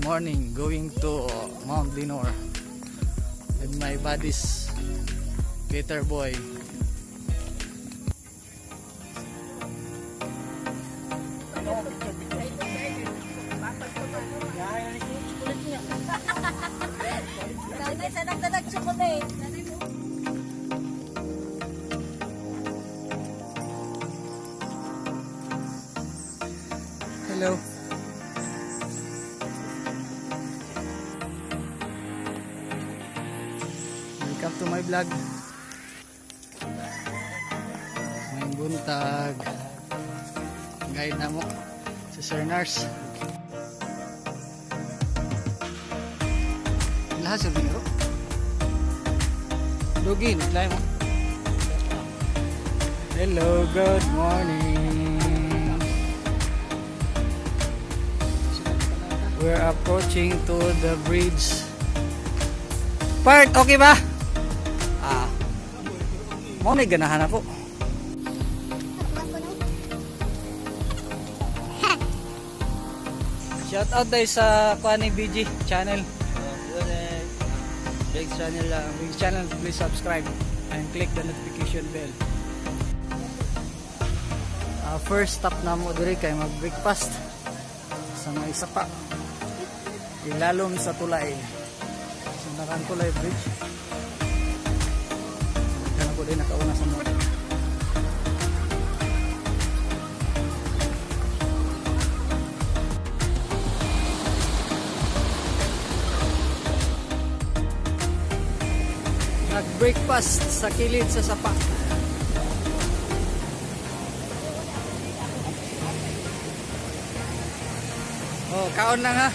morning, going to Mount Dinor with my buddies Peter Boy. Hello. Welcome to my vlog. May buntag. Guide na mo si Sir Nars. Lahat sa biro. Login, iklay mo. Hello, good morning. We're approaching to the bridge. Part, okay ba? Mo may ganahan ako. Shout out tayo sa Kwani BG channel. Big channel, please subscribe and click the notification bell. First stop na mo diri kay mag-breakfast sa may sapa. Ilalom sa tulay. Sa nakan tulay bridge. Naghanap ko din nakauna sa mo. Nag-breakfast sa kilid sa sapa. Oh, kaon lang ha.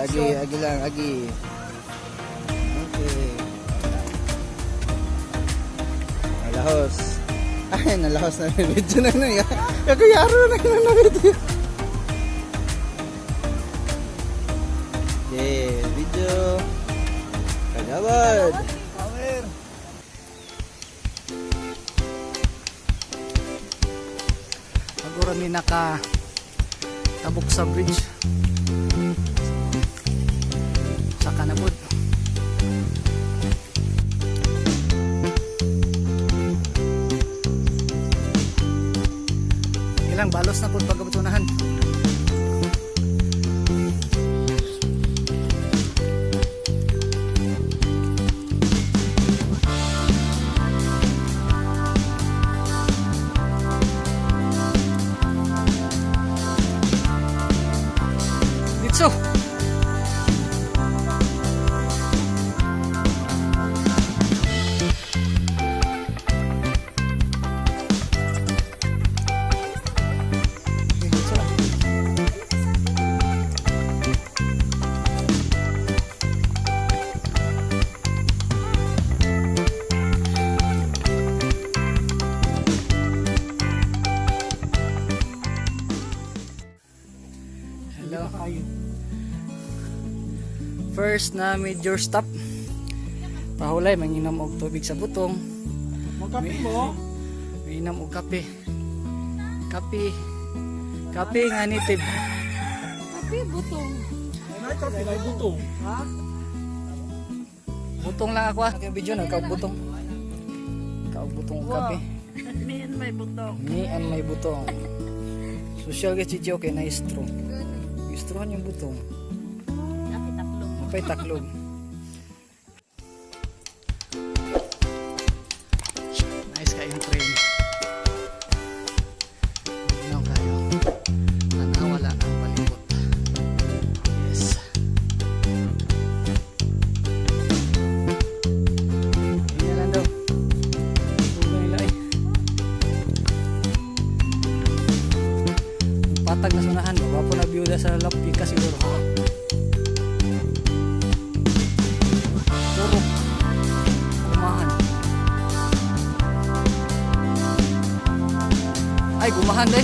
Agi lang. Okay. Nalahos. Ay, nalahos na yung video na yun. Kagayaro na yun na video. Okay, video. Kagawad. Power. Agora ni naka tabok sa bridge. Saka na po. Ilang balos na po pagkabutunahan. Dito. First na major stop. Pahulay, manginom og tubig sa butong. Magkape mo? Manginom og kape. Kape nga nitib. Kape butong. Ay, kape na butong. Ha? Butong lang ako. Ang video na kaog butong. Kaog butong og kape. Me and my butong. Me and my butong. Social guys, chichi okay na istro. Istrohan yung butong. Apay taklog. Nice kayong train. Ginaw kayo. Nanawala ang palibot. Yes. Hindi lang daw. Tugay nila eh. Patag na sunahan. Wapo na byuda sa lapika siguro. Ay, gumahan deh.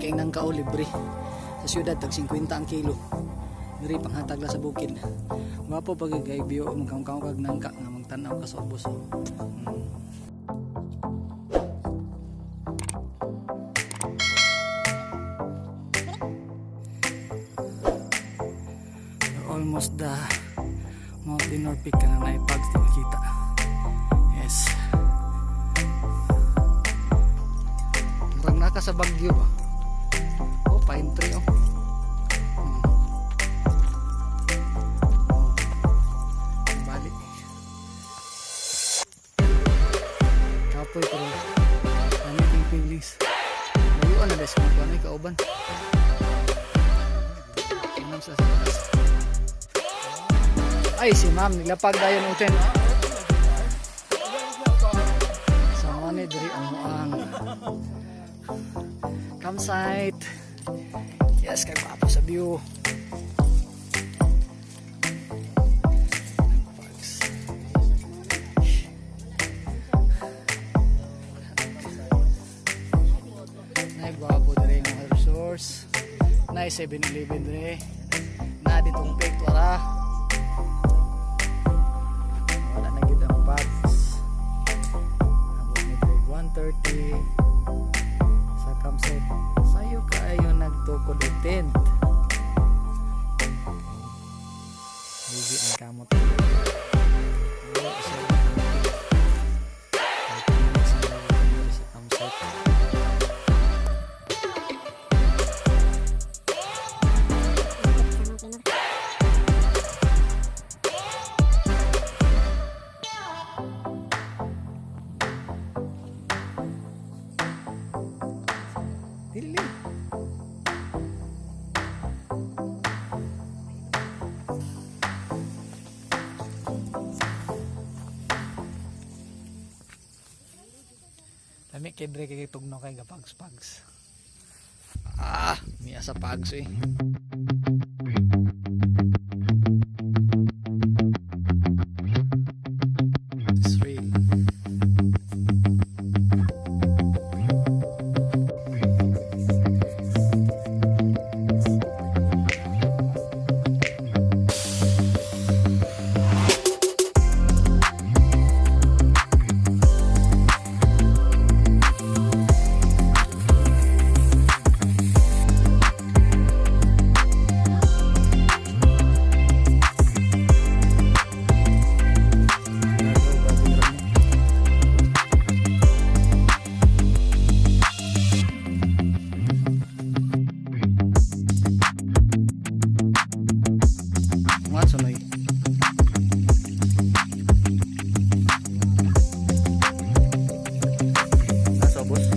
kay nang kao libre. Sa syudad tag 50 ang kilo. Diri panghatag la sa bukid. Wapo pag kay bio magkang kag nangka nga magtan-aw ka sa ubos. Almost the Mount Dinor Peak ka na naipags di makita. Yes. Murang naka sa Bagyo ba? Oh, pine tree oh. Balik. Kapoy pero ano yung feelings? Mayroon na desk mo pa na kauban. Anong sa taas? Ay, si ma'am, nilapag tayo ng tent. Sa mga diri ang campsite. Yes, kay papo sa view. Nay guwapo diri ng resource. Nay 7-Eleven diri. Na ditong peak wala. Sa campsite sayo kaayo nagtukod og tent. Hindi ang kamot. Sa campsite. Dili. Lami kedre kay tugno kay gapags-pags. Miya sa pags eh. It's real. Sunay. Nasa bus.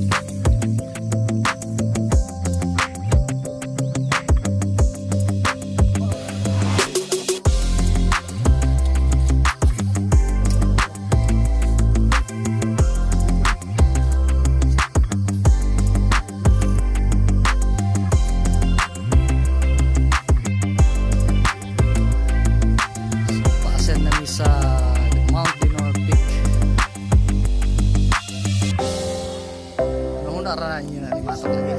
Sa Dinor Peak. Nung naran niyo na alimatok lagi.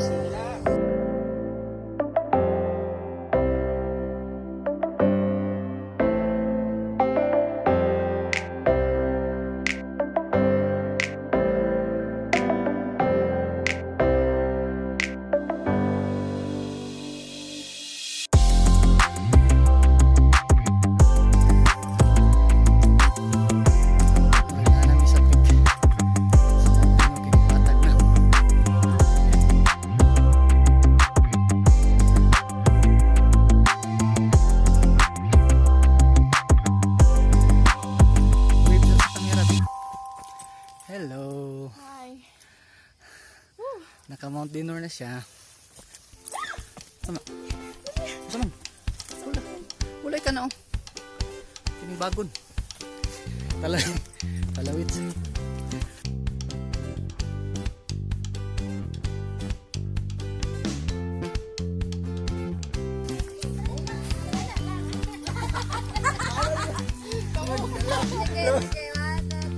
Hello. Hi. Naka Mount Dinor na siya. Sama. Sama. Wala. Wala ka na oh. Tinibagon. Talawit.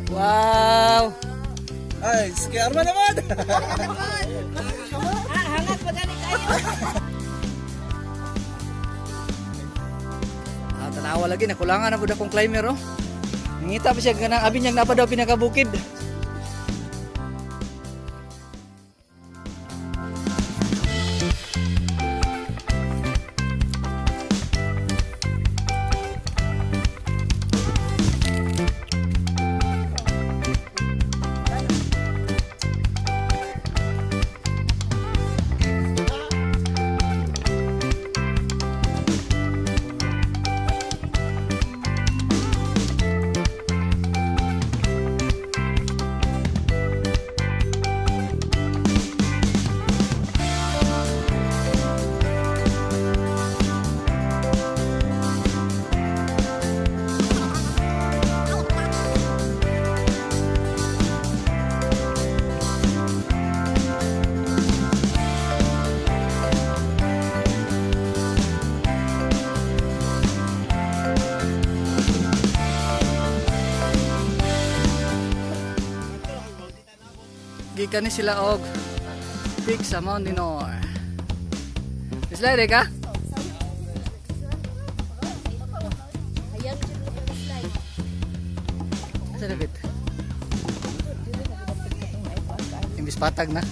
Wow. Ay, scare mo naman! Hangat pa gani ka. Tanawa lagi, nakulangan na po akong climber, oh. Nangita pa siya, ganang abi niyang napa daw pinakabukid. Gikan ni sila og peak sa Mount Dinor. Slide ka? Asa dapat? Imbis patag na.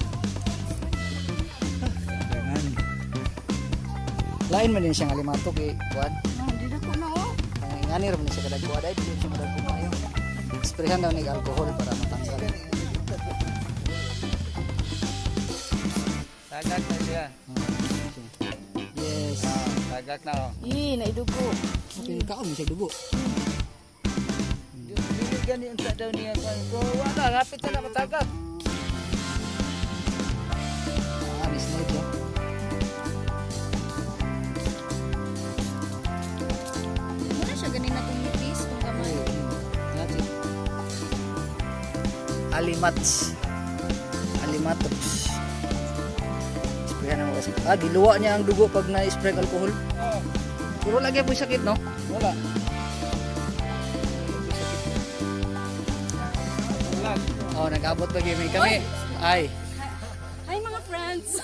Lain man din siyang alimatok eh, kuan. Hindi na ko na oh. Ang ingani ra man siya kadag kuan ay di siya kadag kumayo. Sprayhan daw nig alcohol para matanggal. Tagak na siya. Yes. Tagak na oh. Naidugo. Okay, kaon siya dugo. Binigyan niya sa daw niya. So wala, rapit na matagak. Anis na ito. Muna siya ganin na kong nipis kung kamay. Alimatoks. Sprayan mo kasi. Giluwa niya ang dugo pag na-spray ang alcohol. Puro lagi po sakit, no? Wala. Oh, nag-abot pa kami. Ay. Hi mga friends.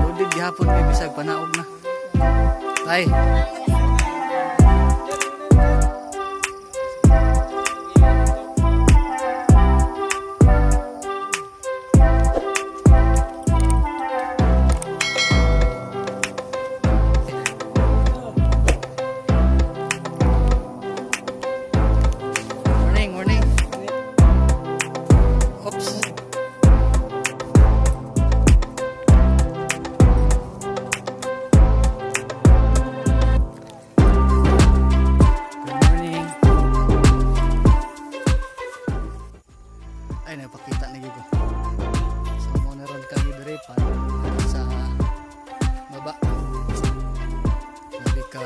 Ludig gihapon may bisag panaog na. Ay. Morning. Oops. Good morning. Ay, napakita na gito. So, muna ron kami dire pa sa baba. Sabi ka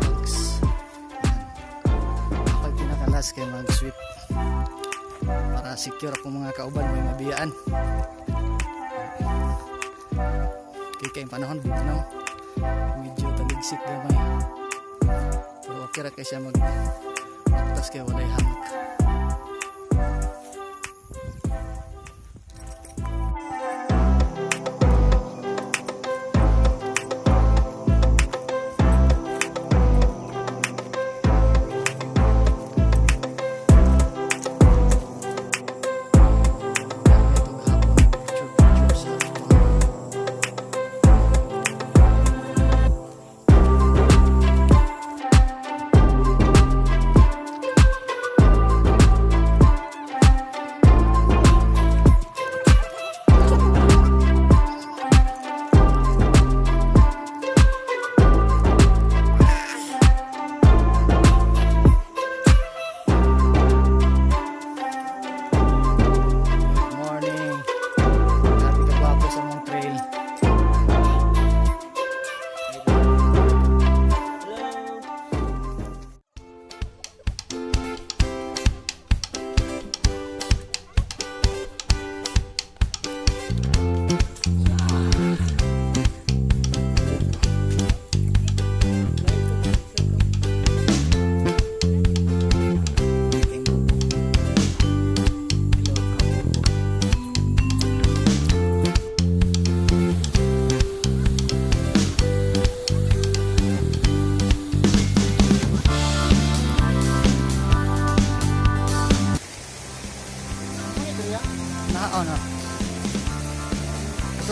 box. Kapag pinakalas kayo mag-sweep para secure ako mga kauban may mabiyaan. Okay, kayong panahon bugnaw. Medyo taligsik gamay. Pero okay ra kay siya magtas kay walay hamak.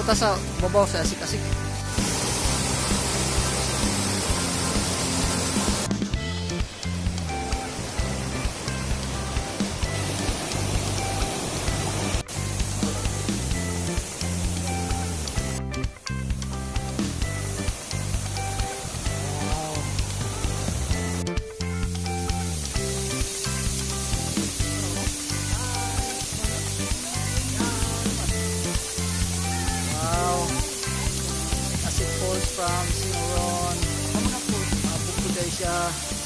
Dito ta sa babaw sa asik-asik. Wow. As it falls from Sinoron. Bukod siya.